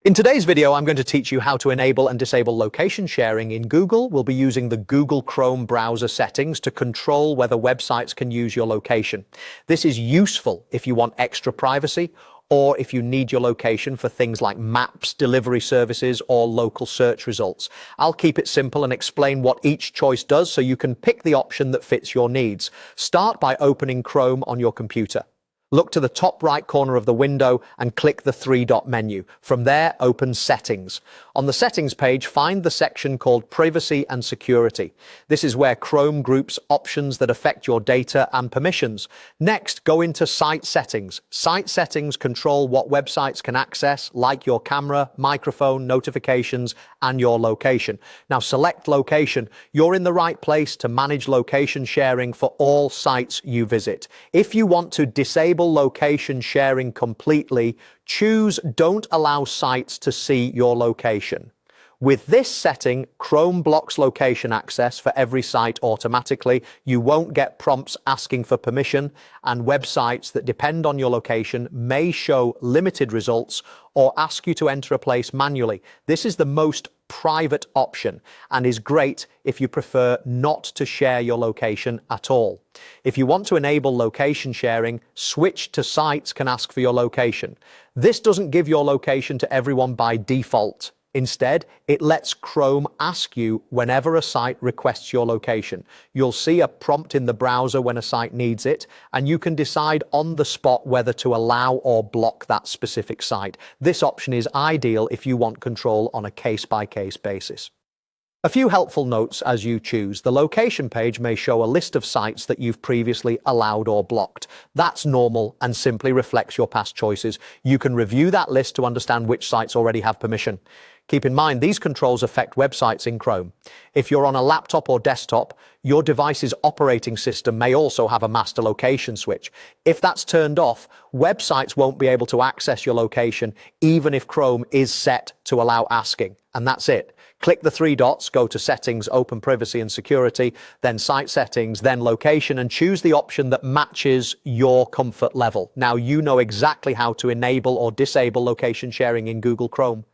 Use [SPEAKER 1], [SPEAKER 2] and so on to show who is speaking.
[SPEAKER 1] In today's video, I'm going to teach you how to enable and disable location sharing in Google. We'll be using the Google Chrome browser settings to control whether websites can use your location. This is useful if you want extra privacy or if you need your location for things like maps, delivery services, or local search results. I'll keep it simple and explain what each choice does so you can pick the option that fits your needs. Start by opening Chrome on your computer. Look to the top right corner of the window and click the three-dot menu. From there, open Settings. On the Settings page, find the section called Privacy and Security. This is where Chrome groups options that affect your data and permissions. Next, go into Site Settings. Site Settings control what websites can access, like your camera, microphone, notifications, and your location. Now, select Location. You're in the right place to manage location sharing for all sites you visit. If you want to disable location sharing completely, choose Don't Allow Sites to See Your Location. With this setting, Chrome blocks location access for every site automatically. You won't get prompts asking for permission, and websites that depend on your location may show limited results or ask you to enter a place manually. This is the most private option and is great if you prefer not to share your location at all. If you want to enable location sharing, switch to Sites can ask for your location. This doesn't give your location to everyone by default. Instead, it lets Chrome ask you whenever a site requests your location. You'll see a prompt in the browser when a site needs it, and you can decide on the spot whether to allow or block that specific site. This option is ideal if you want control on a case-by-case basis. A few helpful notes as you choose. The location page may show a list of sites that you've previously allowed or blocked. That's normal and simply reflects your past choices. You can review that list to understand which sites already have permission. Keep in mind, these controls affect websites in Chrome. If you're on a laptop or desktop, your device's operating system may also have a master location switch. If that's turned off, websites won't be able to access your location, even if Chrome is set to allow asking. And that's it. Click the three dots, go to Settings, open Privacy and Security, then Site Settings, then Location, and choose the option that matches your comfort level. Now you know exactly how to enable or disable location sharing in Google Chrome.